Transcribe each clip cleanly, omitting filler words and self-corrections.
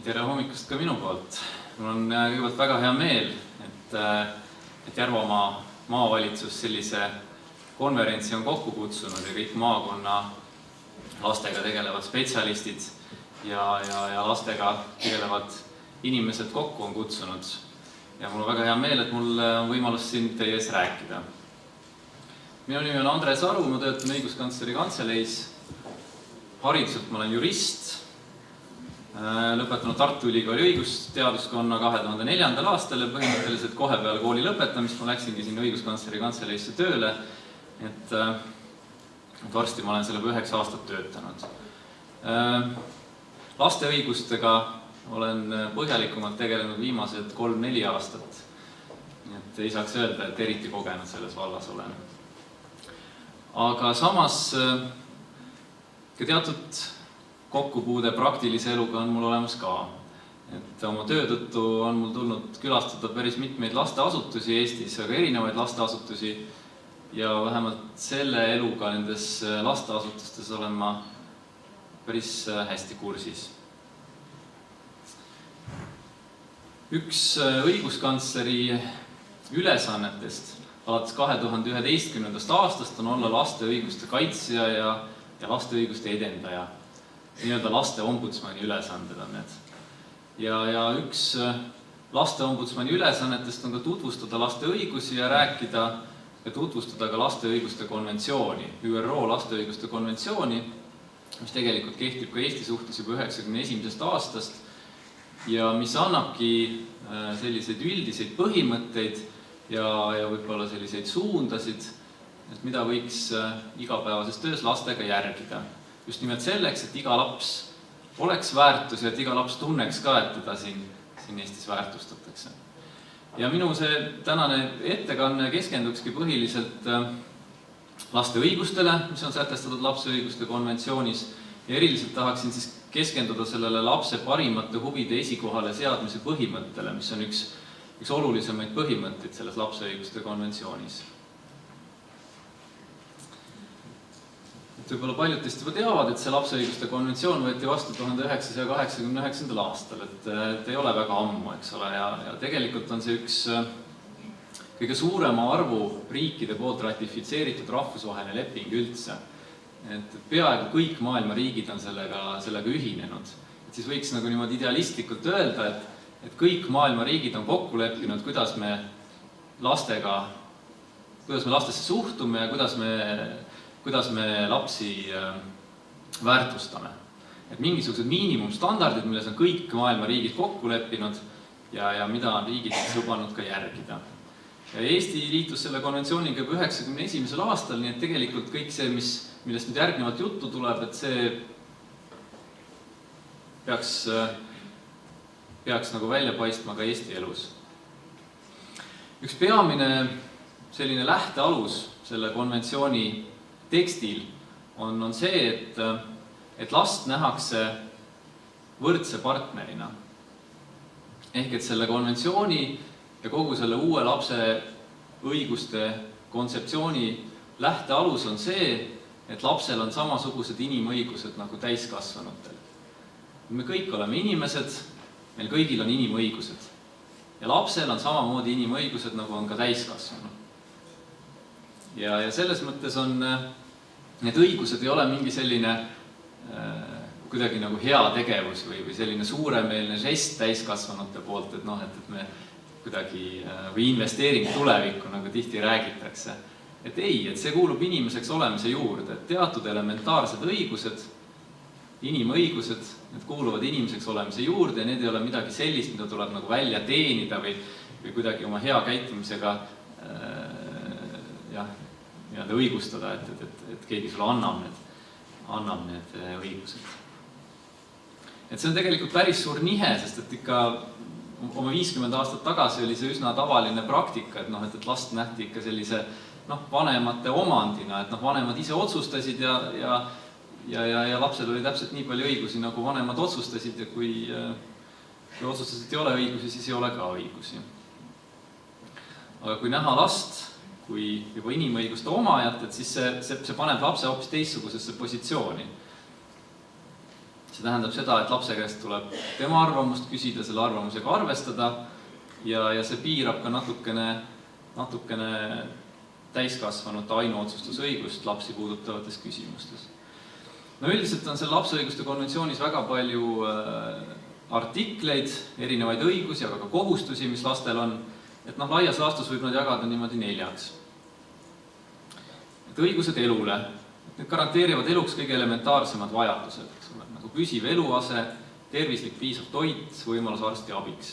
Tere hommikust ka minu poolt. Mul on kõigepealt väga hea meel, et Järvamaa maavalitsus sellise konverentsi on kokku kutsunud ja kõik maakonna lastega tegelevad spetsialistid ja lastega tegelevad inimesed kokku on kutsunud. Ja mul on väga hea meel, et mul on võimalus siin teie ees rääkida. Minu nimi on Andres Aru, ma töötan õiguskantsleri kantseleis. Hariduselt ma olen jurist, lõpetanud Tartu Ülikooli õigusteaduskonna 2004. aastal ja põhimõtteliselt kohe peale kooli lõpetamist ma läksingi sinna õiguskantsleri kantseleisse tööle, et varsti ma olen selle 9 aastat töötanud. Laste õigustega olen põhjalikumalt tegelenud viimased 3-4 aastat, et ei saaks öelda, et eriti kogenud selles vallas olen. Aga samas ka teatud kokkupuude praktilise eluga on mul olemas ka. Et oma töö tõttu on mul tulnud külastada päris mitmeid lasteasutusi Eestis, aga erinevaid lasteasutusi ja vähemalt selle eluga nendes lasteasutustes olen ma päris hästi kursis. Üks õiguskantsleri ülesannetest alates 2011. aastast on olla laste õiguste kaitsja ja laste õiguste edendaja. Nii-öelda laste ombudsmani ülesanded on need. Ja üks laste ombudsmani ülesannetest on ka tutvustada laste õigusi ja rääkida ja tutvustada ka laste õiguste konventsiooni, ÜRO laste õiguste konventsiooni, mis tegelikult kehtib ka Eesti suhtes juba 1991. aastast ja mis annabki selliseid üldiseid põhimõtteid ja võib-olla selliseid suundasid, et mida võiks igapäevases töös lastega järgida. Just nimelt selleks, et iga laps oleks väärtus ja et iga laps tunneks ka, et teda siin Eestis väärtustatakse. Ja minu see tänane ettekanne keskendukski põhiliselt laste õigustele, mis on sätestatud lapse õiguste konventsioonis ja eriliselt tahaksin siis keskenduda sellele lapse parimate huvide esikohale seadmise põhimõttele, mis on üks olulisemaid põhimõtteid selles lapse õiguste konventsioonis. Võib-olla paljud teist juba teavad, et see lapse õiguste konventsioon võeti vastu 1989. aastal, et ei ole väga ammu, eks ole, ja tegelikult on see üks kõige suurema arvu riikide poolt ratifitseeritud rahvusvaheline leping üldse. Et peaaegu kõik maailma riigid on sellega ühinenud. Et siis võiks nagu niimoodi idealistlikult öelda, et kõik maailma riigid on kokku leppinud, kuidas me lastesse suhtume ja kuidas me lapsi väärtustame. Et mingisugused miinimumstandardid, milles on kõik maailma riigid kokku leppinud ja mida on riigid lubanud ka järgida. Ja Eesti liitus selle konventsiooniga juba 1991. aastal, nii et tegelikult kõik see, millest nüüd järgnevalt juttu tuleb, et see peaks nagu välja paistma ka Eesti elus. Üks peamine selline lähtealus selle konventsiooni tekstil on see, et last nähakse võrdse partnerina. Ehk et selle konventsiooni ja kogu selle uue lapse õiguste kontseptsiooni lähtealus on see, et lapsel on samasugused inimõigused nagu täiskasvanutel. Me kõik oleme inimesed, meil kõigil on inimõigused. Ja lapsel on samamoodi inimõigused, nagu on ka täiskasvanu. Ja selles mõttes on need õigused ei ole mingi selline kuidagi nagu hea tegevus või selline suuremeelne žest täiskasvanute poolt, et me kuidagi või investeering tulevikku, nagu tihti räägitakse. Et ei, et see kuulub inimeseks olemise juurde, et teatud elementaarsed õigused, inimõigused, need kuuluvad inimeseks olemise juurde ja need ei ole midagi sellist, mida tuleb nagu välja teenida või kuidagi oma hea käitumisega õigustada, et keegi sulle annab need õigused. Et see on tegelikult päris suur nihe, sest et ikka oma 50 aastat tagasi oli see üsna tavaline praktika, et last nähti ikka sellise vanemate omandina, et vanemad ise otsustasid ja lapsel oli täpselt nii palju õigusi, nagu vanemad otsustasid ja kui otsustasid ei ole õigusi, siis ei ole ka õigusi. Aga kui näha last kui juba inimõiguste omajat, et siis see paneb lapse hoopis teistsugusesse positsiooni. See tähendab seda, et lapse käest tuleb tema arvamust küsida, selle arvamusega arvestada ja see piirab ka natukene täiskasvanute ainuotsustusõigust lapsi puudutavates küsimustes. No üldiselt on seal lapse õiguste konventsioonis väga palju artikleid, erinevaid õigusi, aga ka kohustusi, mis lastel on, et laias laastus võib nad jagada niimoodi 4. Et õigused elule, need garanteerivad eluks kõige elementaarsemad vajadused, eks ole, nagu püsiv eluase, tervislik piisav toit, võimalus arsti abiks.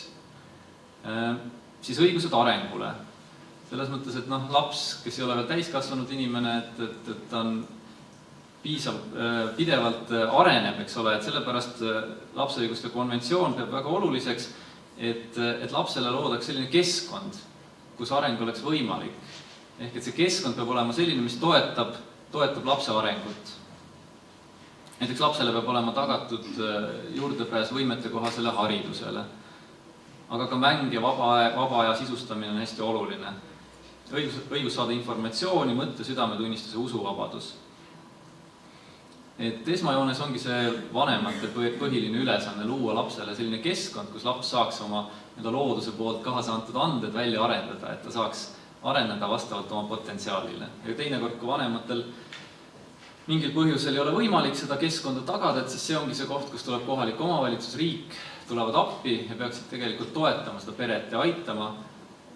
Siis õigused arengule, selles mõttes, et laps, kes ei ole veel täiskasvanud inimene, et ta on pidevalt areneb, eks ole, et sellepärast lapse õiguste konventsioon peab väga oluliseks, et lapsele loodaks selline keskkond, kus areng oleks võimalik. Ehk et see keskkond peab olema selline, mis toetab lapse arengut. Näiteks lapsele peab olema tagatud juurdepääs võimetekohasele haridusele, aga ka mäng ja vaba aja sisustamine on hästi oluline. Õigus saada informatsiooni, mõtte, südametunnistuse, usuvabadus. Et esmajoones ongi see vanemate põhiline ülesanne luua lapsele selline keskkond, kus laps saaks oma looduse poolt kaasa antud anded välja arendada, et ta saaks areneda vastavalt oma potentsiaalile. Ja teinekord, kui vanematel mingil põhjusel ei ole võimalik seda keskkonda tagada, et siis see ongi see koht, kus tuleb kohalik omavalitsus, riik, tulevad appi ja peaksid tegelikult toetama seda peret ja aitama,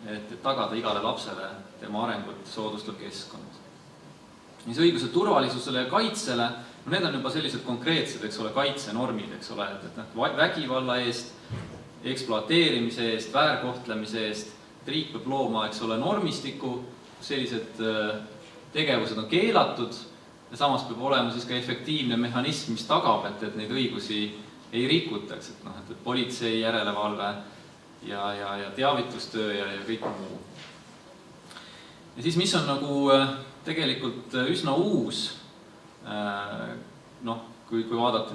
et tagada igale lapsele tema arengut soodustav keskkond. Mis õigused turvalisusele ja kaitsele, need on juba sellised konkreetsed, eks ole, kaitsenormid, eks ole, et vägivalla eest, ekspluateerimise eest, väärkohtlemise eest, et riik peab looma, eks ole, normistiku, sellised tegevused on keelatud ja samas peab olema siis ka efektiivne mehhanism, mis tagab, et neid õigusi ei rikutaks, et politsei järelevalve ja teavitustöö ja kõik muu. Ja siis, mis on tegelikult üsna uus, kui vaadata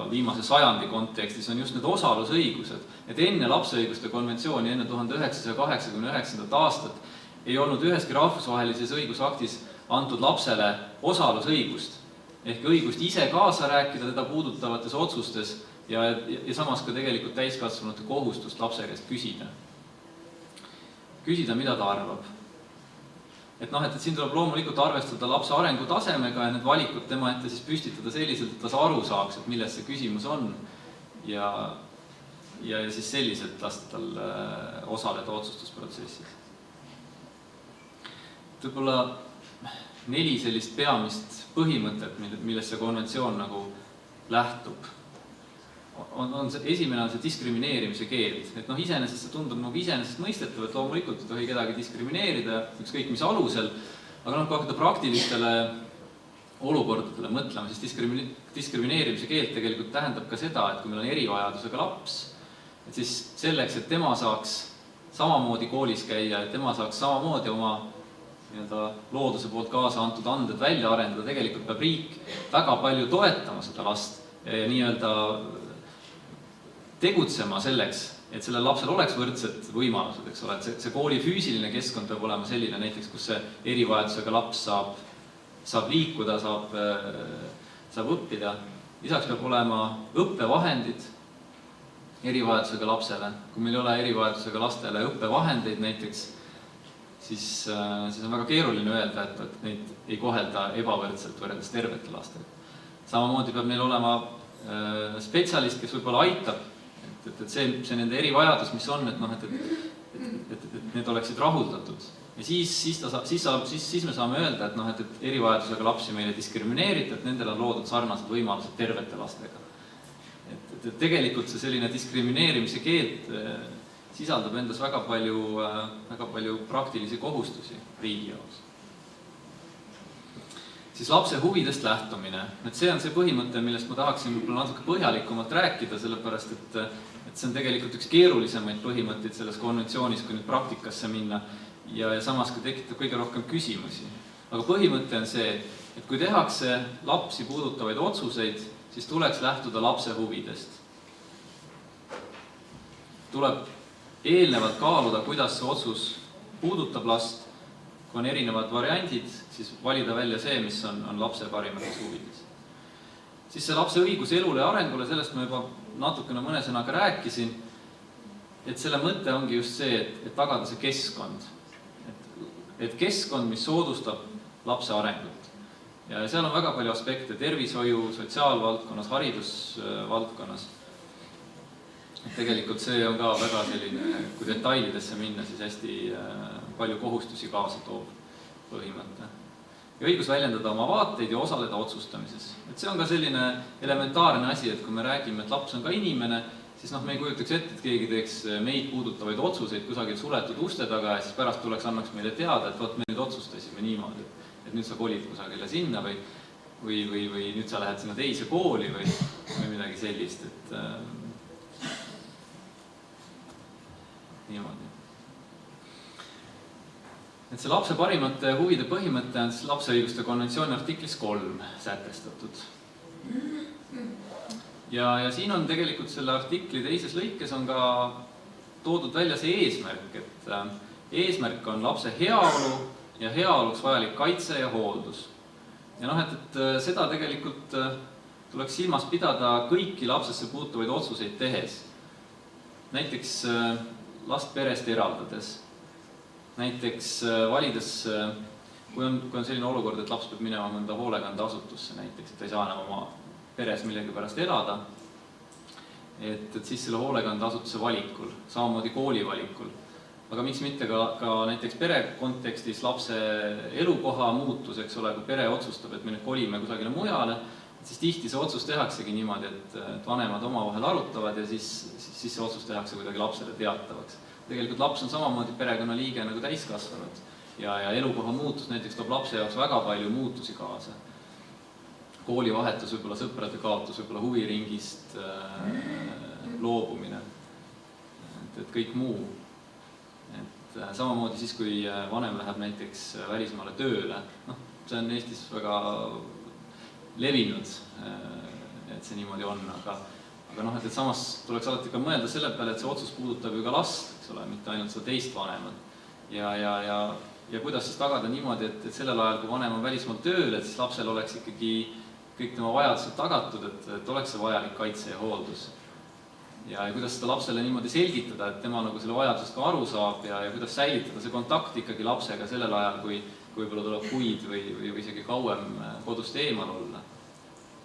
viimase sajandi kontekstis, on just need osalusõigused. Et enne lapseõiguste konventsiooni, enne 1989. aastat ei olnud üheski rahvusvahelises õigusaktis antud lapsele osalusõigust. Ehk õigust ise kaasa rääkida teda puudutavates otsustes ja samas ka tegelikult täiskasvanute kohustust lapse käest küsida. Küsida, mida ta arvab. Et siin tuleb loomulikult arvestada lapse arengutasemega ja need valikud tema ette siis püstitada selliselt, et ta aru saaks, et milles see küsimus on ja siis selliselt lasta tal osaleda otsustusprotsessis. Võib-olla 4 sellist peamist põhimõtet, millest see konventsioon lähtub. Esimene on see diskrimineerimise keeld. Et iseenesest see tundub iseenesest mõistetav, et loomulikult ei tohi kedagi diskrimineerida ükskõik mis alusel, aga kui hakata praktilistele olukordadele mõtlema, siis diskrimineerimise keeld tegelikult tähendab ka seda, et kui meil on erivajadusega laps, et siis selleks, et tema saaks samamoodi koolis käia, et tema saaks samamoodi oma looduse poolt kaasa antud anded välja arendada, tegelikult peab riik väga palju toetama seda last ja tegutsema selleks, et sellel lapsel oleks võrdsed võimalused, eks ole, et see kooli füüsiline keskkond peab olema selline näiteks, kus see erivajadusega laps saab liikuda, saab õppida. Lisaks peab olema õppevahendid erivajadusega lapsele. Kui meil ei ole erivajadusega lastele õppevahendeid näiteks, siis on väga keeruline öelda, et neid ei kohelda ebavõrdselt võrreldes tervete lastega. Samamoodi peab neil olema spetsialist, kes võib-olla aitab, et see nende erivajadus, mis on, et need oleksid rahuldatud. Ja siis me saame öelda, et erivajadusega lapsi meile diskrimineerida, et nendel on loodud sarnased võimalused tervete lastega. Et tegelikult see selline diskrimineerimise keeld sisaldab endas väga palju praktilisi kohustusi riigi jaoks. Siis lapse huvidest lähtumine. Et see on see põhimõte, millest ma tahaksin natuke põhjalikumalt rääkida, sellepärast, et see on tegelikult üks keerulisemaid põhimõtteid selles konventsioonis, kui nüüd praktikasse minna ja samas ka tekitab kõige rohkem küsimusi. Aga põhimõte on see, et kui tehakse lapsi puudutavaid otsuseid, siis tuleks lähtuda lapse huvidest. Tuleb eelnevalt kaaluda, kuidas see otsus puudutab last. Kui on erinevad variandid, siis valida välja see, mis on lapse parimates huvides. siis see lapse õigus elule ja arengule, sellest ma juba natukene mõne sõnaga rääkisin, et selle mõte ongi just see, et tagada see keskkond. Et keskkond, mis soodustab lapse arengut. Ja seal on väga palju aspekte tervishoiu, sotsiaalvaldkonnas, haridusvaldkonnas. Tegelikult see on ka väga selline, kui detailidesse minna, siis hästi palju kohustusi kaasa toob põhimõte. Ja õigus väljendada oma vaateid ja osaleda otsustamises. Et see on ka selline elementaarne asi, et kui me räägime, et laps on ka inimene, siis me ei kujutaks ette, et keegi teeks meid puudutavaid otsuseid kusagil suletud uste taga ja siis pärast tuleks annaks meile teada, et vot me nüüd otsustasime niimoodi, et nüüd sa kolid kusagile sinna või nüüd sa lähed sinna teise kooli või midagi sellist, et niimoodi. Et see lapse parimate huvide põhimõte on siis lapse õiguste konventsiooni artiklis 3 sätestatud. Ja siin on tegelikult selle artikli teises lõikes on ka toodud välja see eesmärk, et eesmärk on lapse heaolu ja heaoluks vajalik kaitse ja hooldus. Ja et seda tegelikult tuleks silmas pidada kõiki lapsesse puutuvaid otsuseid tehes. Näiteks last perest eraldades. Näiteks valides, kui on selline olukord, et laps peab minema mõnda hoolekandeasutusse näiteks, et ei saa enam oma peres millegi pärast elada, et siis selle hoolekandeasutuse valikul, samamoodi kooli valikul. Aga miks mitte ka näiteks pere kontekstis lapse elukoha muutus, eks ole, kui pere otsustab, et me nüüd kolime kusagile mujale, siis tihti see otsus tehaksegi niimoodi, et vanemad omavahel arutavad ja siis see otsus tehakse kuidagi lapsele teatavaks. Tegelikult laps on samamoodi perekonna liige nagu täiskasvanud ja elukoha muutus näiteks toob lapse jaoks väga palju muutusi kaasa. Koolivahetus, võib-olla sõprade kaotus, võib-olla huviringist loobumine, et kõik muu. Et samamoodi siis, kui vanem läheb näiteks välismaale tööle, see on Eestis väga levinud, et see niimoodi on, aga et samas tuleks alati ka mõelda selle peale, et see otsus puudutab ju ka last, eks ole, mitte ainult seda teist vanemat. Ja kuidas siis tagada niimoodi, et sellel ajal, kui vanem on välismaal tööl, et siis lapsel oleks ikkagi kõik tema vajadused tagatud, et oleks see vajalik kaitse ja hooldus. Ja kuidas seda lapsele niimoodi selgitada, et tema nagu selle vajadusest ka aru saab ja kuidas säilitada see kontakt ikkagi lapsega sellel ajal, kui võib-olla tuleb kuid või isegi kauem kodust eemal olla.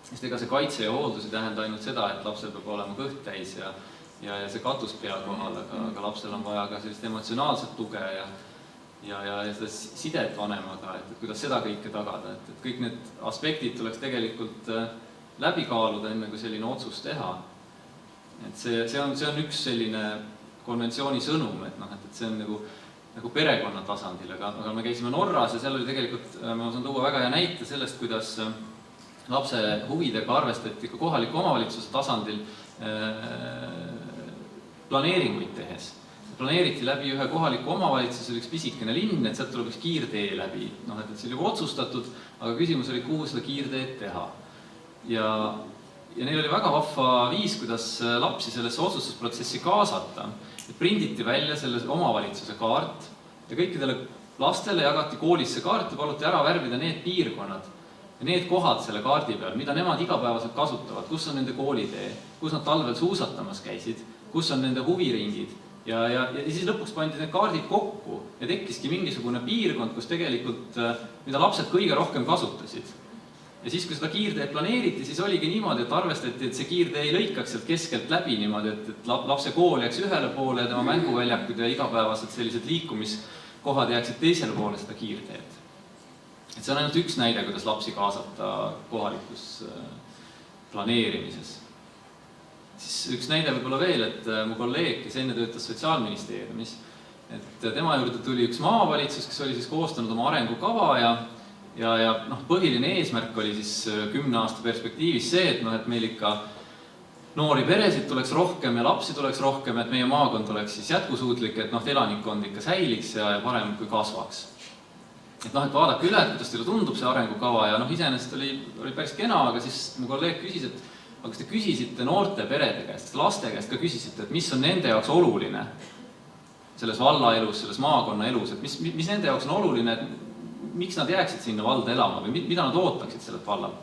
Sest ega see kaitse ja hooldus ei tähenda ainult seda, et lapsel peab olema kõht täis ja see katus pea kohal, aga lapsel on vaja ka sellist emotsionaalset tuge ja seda sidet vanemaga, et kuidas seda kõike tagada. Et kõik need aspektid tuleks tegelikult läbi kaaluda enne, kui selline otsus teha. Et see on üks selline konventsiooni sõnum, et see on nagu perekonna tasandil, aga me käisime Norras ja seal oli tegelikult, ma saan tuua väga hea näite sellest, kuidas lapse huvidega arvestati ka kohaliku omavalitsuse tasandil planeeringuid tehes. Planeeriti läbi ühe kohaliku omavalitsuse üks pisikene linn, et sealt tuleb üks kiirtee läbi. Et see oli juba otsustatud, aga küsimus oli, kuhu seda kiirteed teha. Ja neil oli väga vahva viis, kuidas lapsi sellesse otsustusprotsessi kaasata. Et prinditi välja selle omavalitsuse kaart ja kõikidele lastele jagati koolis see kaart ja paluti ära värvida need piirkonnad ja need kohad selle kaardi peal, mida nemad igapäevaselt kasutavad, kus on nende koolitee, kus nad talvel suusatamas käisid, kus on nende huviringid. Ja siis lõpuks pandi need kaardid kokku ja tekkiski mingisugune piirkond, kus tegelikult, mida lapsed kõige rohkem kasutasid. Ja siis, kui seda kiirteed planeeriti, siis oligi niimoodi, et arvestati, et see kiirtee ei lõikaks sealt keskelt läbi niimoodi, et lapse kool jääks ühele poole ja tema mänguväljakud ja igapäevased sellised liikumiskohad jääksid teisele poole seda kiirteed. Et see on ainult üks näide, kuidas lapsi kaasata kohalikus planeerimises. Siis üks näide võib-olla veel, et mu kolleeg, kes enne töötas Sotsiaalministeeriumis, et tema juurde tuli üks maavalitsus, kes oli siis koostanud oma arengukava ja põhiline eesmärk oli siis 10 aasta perspektiivis see, et meil ikka noori peresid tuleks rohkem ja lapsi tuleks rohkem, et meie maakond oleks siis jätkusuutlik, et elanikkond ikka säiliks ja parem kui kasvaks. Et vaadake üle, et kuidas teile tundub see arengukava ja iseenesest oli päris kena, aga siis mu kolleeg küsis, et kas te küsisite noorte perede käest, laste käest ka küsisite, et mis on nende jaoks oluline selles valla elus, selles maakonna elus, et mis nende jaoks on oluline, et miks nad jääksid sinna valda elama või mida nad ootaksid sellelt vallalt.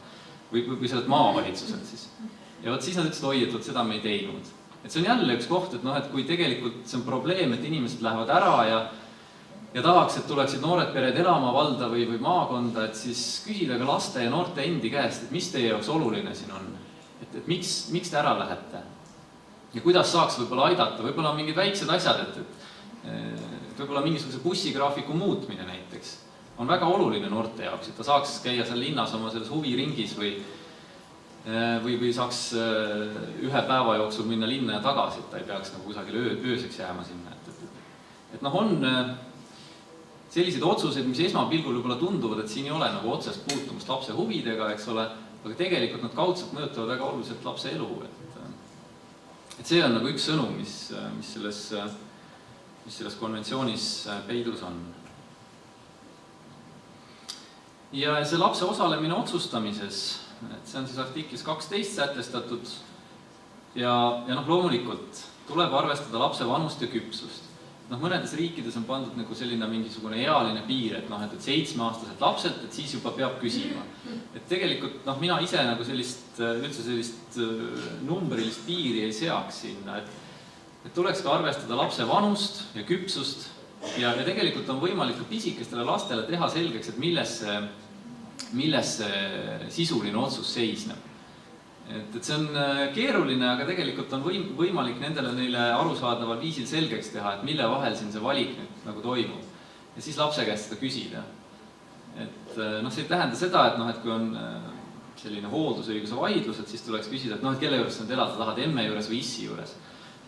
või sellelt maavalitsuselt siis. Ja vot siis nad ütlesid, oi, et seda me ei teinud. Et see on jälle üks koht, et, et kui tegelikult see on probleem, et inimesed lähevad ära ja tahaks, et tuleksid noored pered elama valda või maakonda, et siis küsida ka laste ja noorte endi käest, et mis teie jaoks oluline siin on. Et miks te ära lähete? Ja kuidas saaks võib-olla aidata? Võib-olla on mingid väiksed asjad, et võib-olla mingisuguse bussigraafiku muutmine näiteks on väga oluline noorte jaoks, et ta saaks käia seal linnas oma selles huviringis või saaks ühe päeva jooksul minna linna ja tagasi, et ta ei peaks nagu kusagile ööseks jääma sinna. Et on selliseid otsuseid, mis esmapilgul võib-olla tunduvad, et siin ei ole nagu otsest puutumust lapse huvidega, eks ole, aga tegelikult nad kaudselt mõjutavad väga oluliselt lapse elu. Et see on nagu üks sõnum, mis selles konventsioonis peidus on. Ja see lapse osalemine otsustamises, et see on siis artiklis 12 sätestatud ja loomulikult tuleb arvestada lapse vanust ja küpsust. Mõnedes riikides on pandud nagu selline mingisugune ealine piir, et 7-aastaselt lapselt, et siis juba peab küsima. Et tegelikult mina ise nagu sellist numbrilist piiri ei seaks sinna, et tuleks ka arvestada lapse vanust ja küpsust ja tegelikult on võimalik ka pisikestele lastele teha selgeks, et milles see sisuline otsus seisneb. Et see on keeruline, aga tegelikult on võimalik neile arusaadaval viisil selgeks teha, et mille vahel siin see valik nüüd nagu toimub. Ja siis lapse käest seda küsida. Et see ei tähenda seda, et kui on selline hooldusõiguse vaidlus, et siis tuleks küsida, et kelle juures sa nüüd elada tahad, emme juures või issi juures.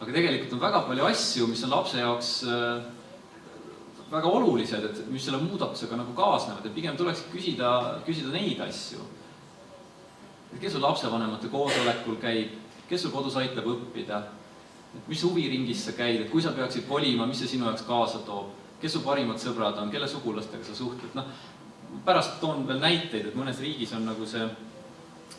Aga tegelikult on väga palju asju, mis on lapse jaoks väga olulised, et mis selle muudatusega nagu kaasnevad, et pigem tuleks küsida neid asju. Kes sul lapsevanemate koosolekul käib, kes sul kodus aitab õppida, mis huviringis sa käid, et kui sa peaksid kolima, mis see sinu jaoks kaasa toob, kes su parimad sõbrad on, kelle sugulastega sa suhtled. Pärast toon veel näiteid, et mõnes riigis on nagu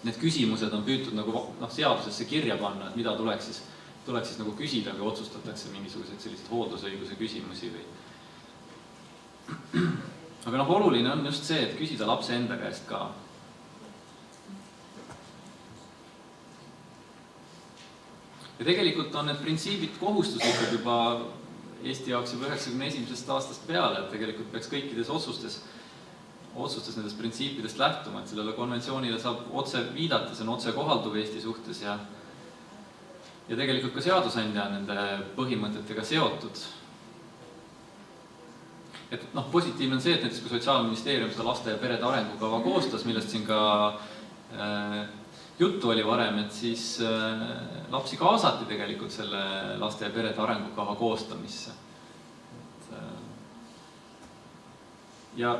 need küsimused on püütud nagu seadusesse kirja panna, et mida tuleks siis nagu küsida, kui otsustatakse mingisuguseid selliseid hooldusõiguse küsimusi või. Aga oluline on just see, et küsida lapse enda käest ka. Ja tegelikult on need printsiibid kohustuslikud juba Eesti jaoks juba 91. aastast peale, et tegelikult peaks kõikides otsustes nendest printsiipidest lähtuma, et sellele konventsioonile saab otse viidata, see on otse kohalduv Eesti suhtes ja tegelikult ka seadusandja on nende põhimõtetega seotud. Et positiivne on see, et näiteks kui Sotsiaalministeerium seda laste ja perede arengukava koostas, millest siin ka juttu oli varem, et siis lapsi kaasati tegelikult selle laste ja perede arengukava koostamisse. Ja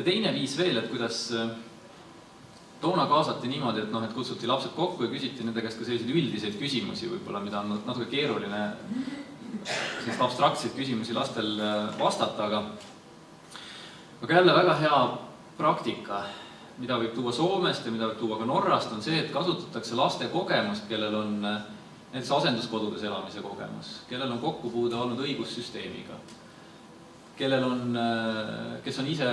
teine viis veel, et kuidas toona kaasati niimoodi, et kutsuti lapsed kokku ja küsiti nende käest ka selliseid üldiseid küsimusi võib-olla, mida on natuke keeruline sellist abstraktseid küsimusi lastel vastata, aga jälle väga hea praktika, mida võib tuua Soomest ja mida võib tuua ka Norrast, on see, et kasutatakse laste kogemust, kellel on näiteks asenduskodudes elamise kogemus, kellel on kokkupuude olnud õigussüsteemiga, kes on ise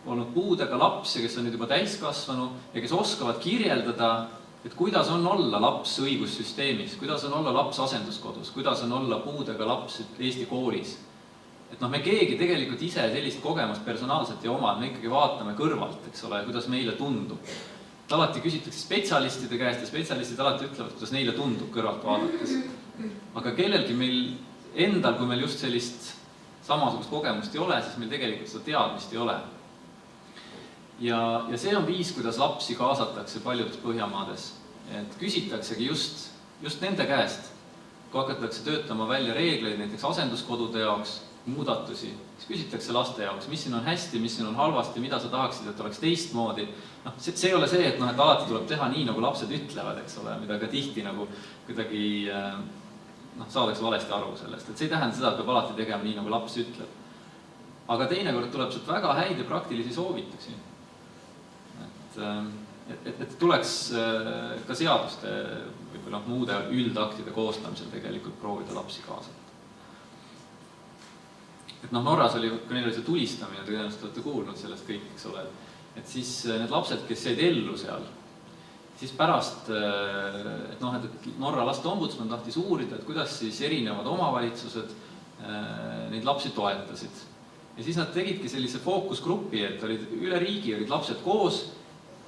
olnud puudega laps ja kes on nüüd juba täiskasvanu ja kes oskavad kirjeldada, et kuidas on olla laps õigussüsteemis, kuidas on olla laps asenduskodus, kuidas on olla puudega laps Eesti koolis. Et me keegi tegelikult ise sellist kogemust personaalselt ei oma, me ikkagi vaatame kõrvalt, eks ole, kuidas meile tundub. Alati küsitakse spetsialistide käest ja spetsialistid alati ütlevad, kuidas neile tundub kõrvalt vaadates. Aga kellelgi meil endal, kui meil just sellist samasugust kogemust ei ole, siis meil tegelikult seda teadmist ei ole. Ja see on viis, kuidas lapsi kaasatakse paljudes Põhjamaades. Et küsitaksegi just nende käest, kui hakatakse töötama välja reegleid näiteks asenduskodude jaoks, muudatusi, siis küsitakse laste jaoks, mis siin on hästi, mis siin on halvasti, mida sa tahaksid, et oleks teistmoodi. See ei ole see, et alati tuleb teha nii, nagu lapsed ütlevad, eks ole, mida ka tihti nagu kuidagi saadakse valesti aru sellest. Et see ei tähenda seda, et peab alati tegema nii, nagu laps ütleb. Aga teinekord tuleb sealt väga häid ja praktilisi soovitusi. Et tuleks ka seaduste või muude üldaktide koostamisel tegelikult proovida lapsi kaasata. Et Norras oli, kui neil oli see tulistamine, tõenäoliselt olete kuulnud sellest kõik, eks ole. Et siis need lapsed, kes jäid ellu seal, siis pärast, et Norra lasteombudsman tahtis uurida, et kuidas siis erinevad omavalitsused neid lapsi toetasid. Ja siis nad tegidki sellise fookusgrupi, et olid üle riigi, olid lapsed koos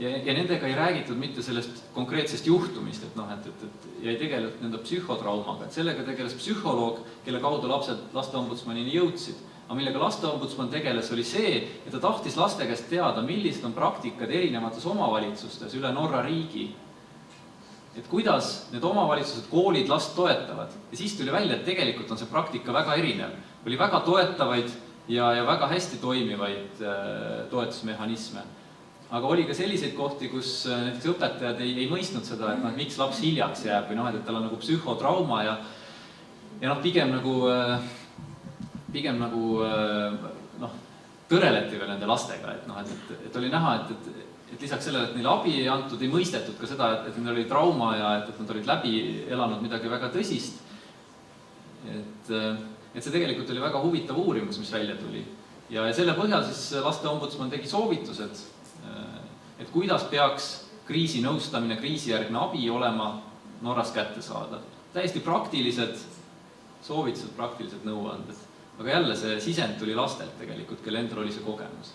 ja nendega ei räägitud mitte sellest konkreetsest juhtumist, ja ei tegelenud nende psühhotraumaga, et sellega tegeles psühholoog, kelle kaudu lapsed lasteombudsmanini jõudsid. Aga millega lasteombudsman tegeles, oli see, et ta tahtis laste käest teada, millised on praktikad erinevates omavalitsustes üle Norra riigi. Et kuidas need omavalitsused, koolid last toetavad. Ja siis tuli välja, et tegelikult on see praktika väga erinev. Oli väga toetavaid ja väga hästi toimivaid toetusmehhanisme. Aga oli ka selliseid kohti, kus näiteks õpetajad ei mõistnud seda, et miks laps hiljaks jääb või et tal on nagu psühhotrauma ja pigem tõreleti veel nende lastega, et oli näha, et lisaks sellele, et neile abi ei antud, ei mõistetud ka seda, et neil oli trauma ja et nad olid läbi elanud midagi väga tõsist. Et see tegelikult oli väga huvitav uurimus, mis välja tuli. Ja selle põhjal siis lasteombudsman tegi soovitused, et kuidas peaks kriisinõustamine, kriisijärgne abi olema Norras kätte saada. Täiesti praktilised soovitused, praktilised nõuanded. Aga jälle see sisend tuli lastelt tegelikult, kelle endal oli see kogemus.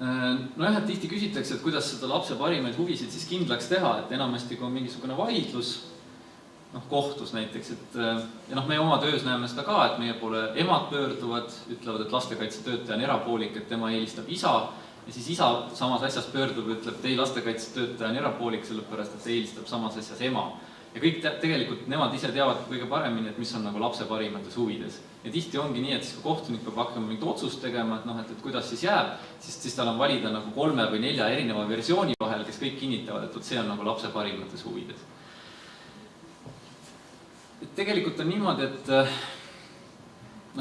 Et tihti küsitakse, et kuidas seda lapse parimaid huvisid siis kindlaks teha, et enamasti kui on mingisugune vaidlus, kohtus näiteks, ja meie oma töös näeme seda ka, et meie poole emad pöörduvad, ütlevad, et lastekaitsetöötaja on erapoolik, et tema eelistab isa, ja siis isa samas asjas pöördub, ütleb, et ei, lastekaitsetöötaja on erapoolik, sellepärast, et eelistab samas asjas ema. Ja kõik tegelikult nemad ise teavad kõige paremini, et mis on nagu lapse parimates huvides. Ja tihti ongi nii, et siis kui kohtunik peab hakkama mingit otsust tegema, et kuidas siis jääb, siis tal on valida nagu 3 või 4 erineva versiooni vahel, kes kõik kinnitavad, et see on nagu lapse parimates huvides. Et tegelikult on niimoodi, et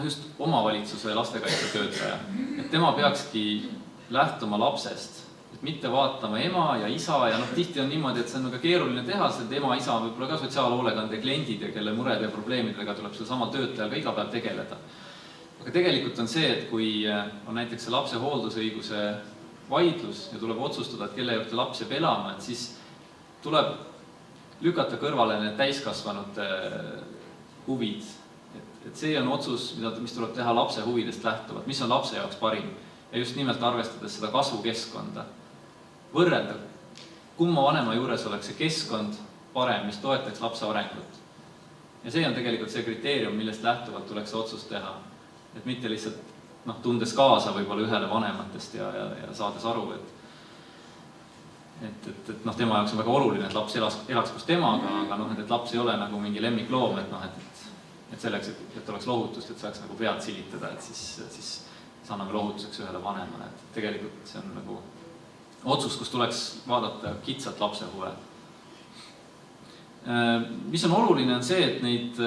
just omavalitsuse lastekaitsetöötaja, et tema peakski lähtuma lapsest, et mitte vaatama ema ja isa ja tihti on niimoodi, et see on väga keeruline teha, sest ema, isa on võib-olla ka sotsiaalhoolekande kliendid ja kelle murede ja probleemidega tuleb selle sama töötajal ka iga päev tegeleda. Aga tegelikult on see, et kui on näiteks see lapse hooldusõiguse vaidlus ja tuleb otsustada, et kelle juurde laps jääb elama, et siis tuleb lükata kõrvale need täiskasvanute huvid. Et see on otsus, mis tuleb teha lapse huvidest lähtuvalt, mis on lapse jaoks parim. Ja just nimelt arvestades seda kasvukeskkonda. Võrrelda, kumma vanema juures oleks see keskkond parem, mis toetaks lapse arengut. Ja see on tegelikult see kriteerium, millest lähtuvalt tuleks see otsus teha. Et mitte lihtsalt tundes kaasa võib-olla ühele vanematest ja saades aru, et tema jaoks on väga oluline, et laps elaks koos temaga, aga et laps ei ole nagu mingi lemmikloom, et selleks, et oleks lohutust, et saaks nagu pead silitada, et siis anname lohutuseks ühele vanemale. Et tegelikult see on nagu otsus, kus tuleks vaadata kitsalt lapse huve. Mis on oluline, on see, et neid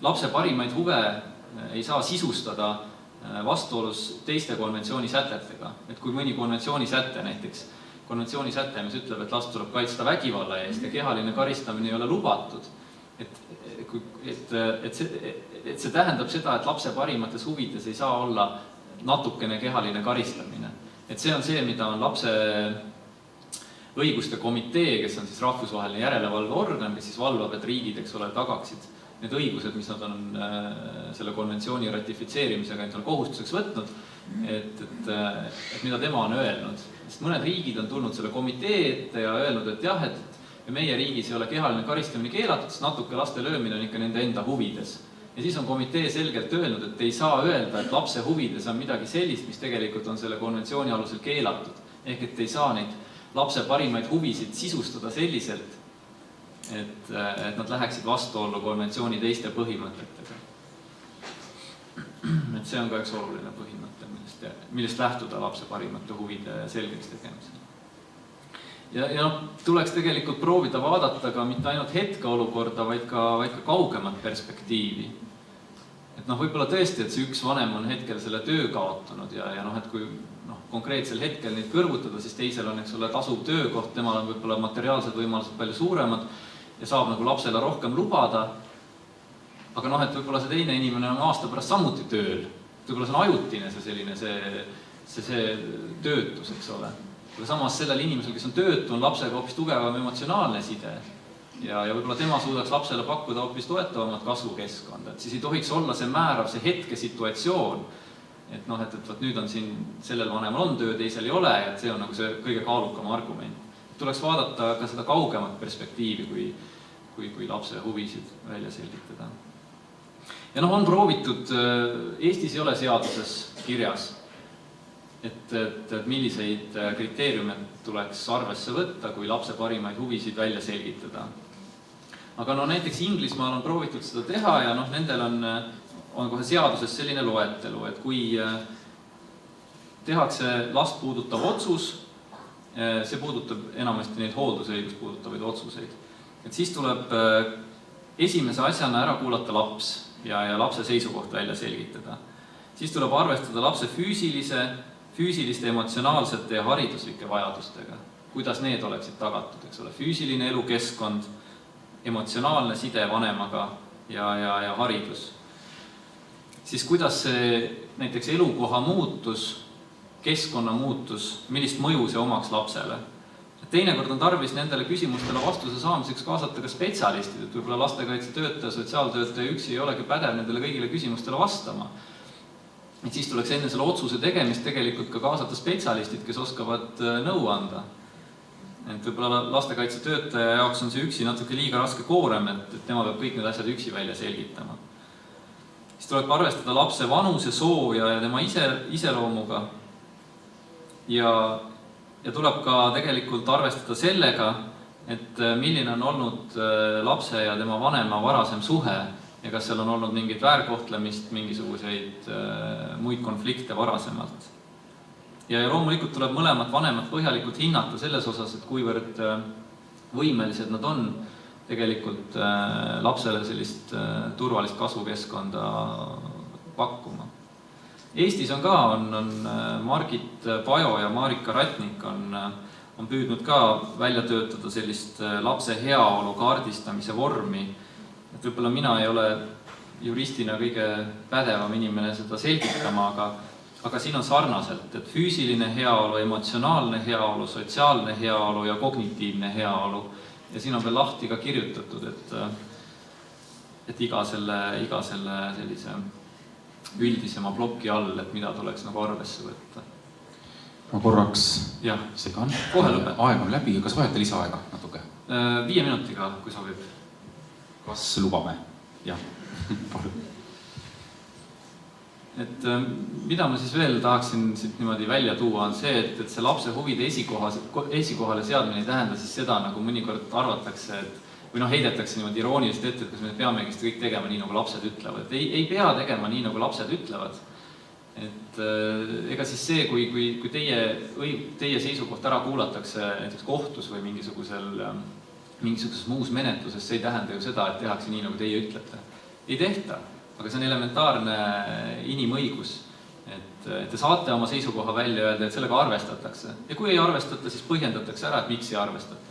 lapse parimaid huve ei saa sisustada vastuolus teiste konventsiooni sätetega. Et kui mõni konventsiooni säte näiteks, konventsiooni säte, mis ütleb, et last tuleb kaitsta vägivalla eest ja kehaline karistamine ei ole lubatud, et see tähendab seda, et lapse parimates huvides ei saa olla natukene kehaline karistamine. Et see on see, mida on lapse õiguste komitee, kes on siis rahvusvaheline järelevalveorgan, kes siis valvab, et riigid, tagaksid need õigused, mis nad on selle konventsiooni ratifitseerimisega endale kohustuseks võtnud, et mida tema on öelnud. Sest mõned riigid on tulnud selle komitee ette ja öelnud, et jah, et meie riigis ei ole kehaline karistamine keelatud, sest natuke laste löömine on ikka nende enda huvides. Ja siis on komitee selgelt öelnud, et ei saa öelda, et lapse huvides on midagi sellist, mis tegelikult on selle konventsiooni alusel keelatud. Ehk et ei saa neid lapse parimaid huvisid sisustada selliselt, et nad läheksid vastuollu konventsiooni teiste põhimõtetega. Et see on ka üks oluline põhimõte, millest lähtuda lapse parimate huvide selgeks tegemisel. Ja tuleks tegelikult proovida vaadata ka mitte ainult hetkeolukorda, vaid ka kaugemat perspektiivi. Et võib-olla tõesti, et see üks vanem on hetkel selle töö kaotanud ja et kui konkreetsel hetkel neid kõrvutada, siis teisel on tasuv töökoht, temal on võib-olla materiaalsed võimalused palju suuremad ja saab nagu lapsele rohkem lubada. Aga et võib-olla see teine inimene on aasta pärast samuti tööl. Võib-olla see on ajutine see töötus, eks ole. Aga samas sellel inimesel, kes on töötu, on lapsega hoopis tugevam emotsionaalne side ja võib-olla tema suudaks lapsele pakkuda hoopis toetavamat kasvukeskkonda. Et siis ei tohiks olla see määrav, see hetke situatsioon, et nüüd on siin sellel vanemal on töö, teisel ei ole, et see on nagu see kõige kaalukam argument. Tuleks vaadata ka seda kaugemat perspektiivi, kui lapse huvisid välja selgitada. Ja on proovitud, Eestis ei ole seaduses kirjas, et milliseid kriteeriume tuleks arvesse võtta, kui lapse parimaid huvisid välja selgitada. Aga näiteks Inglismaal on proovitud seda teha ja nendel on kohe seaduses selline loetelu, et kui tehakse last puudutav otsus, see puudutab enamasti neid hooldusõigust puudutavaid otsuseid, et siis tuleb esimese asjana ära kuulata laps ja lapse seisukoht välja selgitada. Siis tuleb arvestada lapse füüsiliste, emotsionaalsete ja hariduslike vajadustega. Kuidas need oleksid tagatud, eks ole? Füüsiline elukeskkond, emotsionaalne side vanemaga ja haridus. Siis kuidas see näiteks elukoha muutus, keskkonna muutus, millist mõju see omaks lapsele? Teinekord on tarvis nendele küsimustele vastuse saamiseks kaasata ka spetsialistid, et võib-olla lastekaitsetöötaja, sotsiaaltöötaja üksi ei olegi pädev nendele kõigile küsimustele vastama. Et siis tuleks enne selle otsuse tegemist tegelikult ka kaasata spetsialistid, kes oskavad nõu anda. Et võib-olla lastekaitsetöötaja jaoks on see üksi natuke liiga raske koorem, et tema peab kõik need asjad üksi välja selgitama. Siis tuleb arvestada lapse vanuse, soo ja tema iseloomuga. Ja tuleb ka tegelikult arvestada sellega, et milline on olnud lapse ja tema vanema varasem suhe ja kas seal on olnud mingeid väärkohtlemist, mingisuguseid muid konflikte varasemalt. Ja loomulikult tuleb mõlemat vanemat põhjalikult hinnata selles osas, et kuivõrd võimelised nad on tegelikult lapsele sellist turvalist kasvukeskkonda pakkuma. Eestis on ka, Margit Pajo ja Marika Ratnik on püüdnud ka välja töötada sellist lapse heaolu kaardistamise vormi. Et võib-olla mina ei ole juristina kõige pädevam inimene seda selgitama, aga siin on sarnaselt, et füüsiline heaolu, emotsionaalne heaolu, sotsiaalne heaolu ja kognitiivne heaolu. Ja siin on veel lahti ka kirjutatud, et iga selle sellise üldisema ploki all, et mida tuleks nagu arvesse võtta. Ma korraks segan. Kohe lõpeb. Aeg on läbi, kas vajate lisaaega natuke? 5 minutiga, kui sobib. Kas lubame? Jah, palun. Et mida ma siis veel tahaksin siit niimoodi välja tuua, on see, et see lapse huvide esikohale seadmine ei tähenda siis seda, nagu mõnikord arvatakse, või heidetakse niimoodi irooniliselt ette, et kas me peamegi kõik tegema nii, nagu lapsed ütlevad. Ei pea tegema nii, nagu lapsed ütlevad. Et ega siis see, kui teie seisukoht ära kuulatakse näiteks kohtus või mingisuguses muus menetluses, see ei tähenda ju seda, et tehakse nii, nagu teie ütlete. Ei tehta, aga see on elementaarne inimõigus. Et te saate oma seisukoha välja öelda, et sellega arvestatakse. Ja kui ei arvestata, siis põhjendatakse ära, et miks ei arvestata.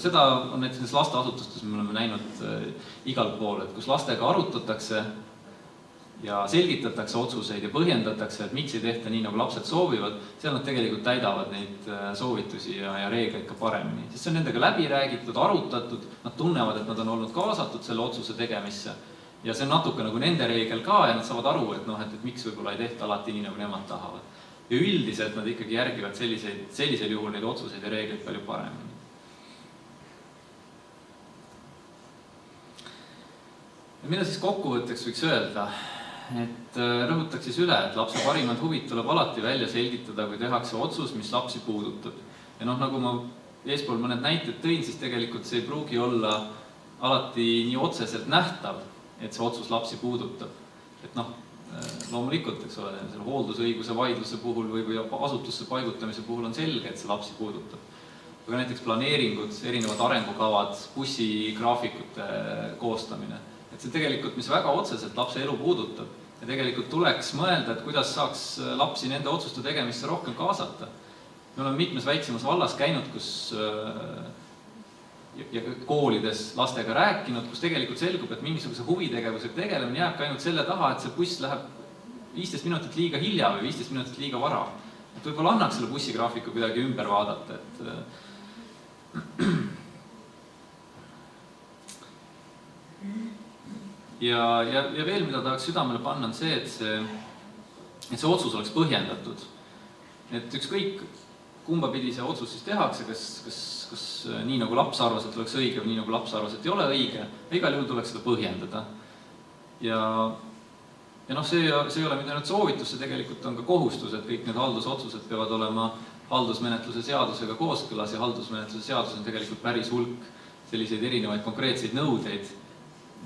Seda on näiteks lasteasutustes me oleme näinud igal pool, et kus lastega arutatakse ja selgitatakse otsuseid ja põhjendatakse, et miks ei tehta nii, nagu lapsed soovivad, seal nad tegelikult täidavad neid soovitusi ja reegleid ka paremini. Sest see on nendega läbi räägitud, arutatud, nad tunnevad, et nad on olnud kaasatud selle otsuse tegemisse ja see on natuke nagu nende reegel ka ja nad saavad aru, et miks võib-olla ei tehta alati nii, nagu nemad tahavad. Ja üldiselt nad ikkagi järgivad sellisel juhul neid otsuseid ja reegleid palju paremini. Mida siis kokkuvõtteks võiks öelda? Et rõhutaks siis üle, et lapse parimad huvid tuleb alati välja selgitada, kui tehakse otsus, mis lapsi puudutab. Ja nagu ma eespool mõned näited tõin, siis tegelikult see ei pruugi olla alati nii otseselt nähtav, et see otsus lapsi puudutab. Et loomulikult, eks ole, selle hooldusõiguse vaidluse puhul või asutusse paigutamise puhul on selge, et see lapsi puudutab. Aga näiteks planeeringud, erinevad arengukavad, bussigraafikute koostamine. Et see tegelikult, mis väga otseselt lapse elu puudutab ja tegelikult tuleks mõelda, et kuidas saaks lapsi nende otsuste tegemisse rohkem kaasata. Me oleme mitmes väiksemas vallas käinud, ja koolides lastega rääkinud, kus tegelikult selgub, et mingisuguse huvitegevusega tegelemine jääb ainult selle taha, et see buss läheb 15 minutit liiga hilja või 15 minutit liiga vara. võib-olla annaks selle bussigraafiku kuidagi ümber vaadata, ja veel, mida tahaks südamele panna, on see, et see otsus oleks põhjendatud. Et ükskõik, kumba pidi see otsus siis tehakse, kas nii nagu laps arvas, et oleks õige või nii nagu laps arvas, et ei ole õige, igal juhul tuleks seda põhjendada. Ja see ei ole mitte ainult soovitus, see tegelikult on ka kohustus, et kõik need haldusotsused peavad olema haldusmenetluse seadusega kooskõlas ja haldusmenetluse seadus on tegelikult päris hulk selliseid erinevaid konkreetseid nõudeid,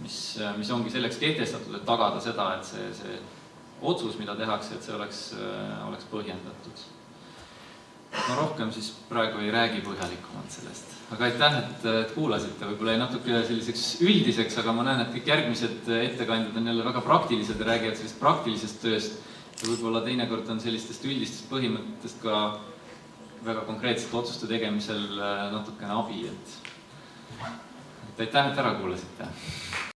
mis ongi selleks kehtestatud, et tagada seda, et see otsus, mida tehakse, et see oleks põhjendatud. Ma rohkem siis praegu ei räägi põhjalikumalt sellest. Aga aitäh, et kuulasite. Võib-olla ei natuke selliseks üldiseks, aga ma näen, et kõik järgmised ettekandjad on jälle väga praktilised ja räägivad sellist praktilisest tööst. Ja võib-olla teinekord on sellistest üldistest põhimõttest ka väga konkreetsete otsuste tegemisel natukene abi. Et aitäh, et ära kuulasite.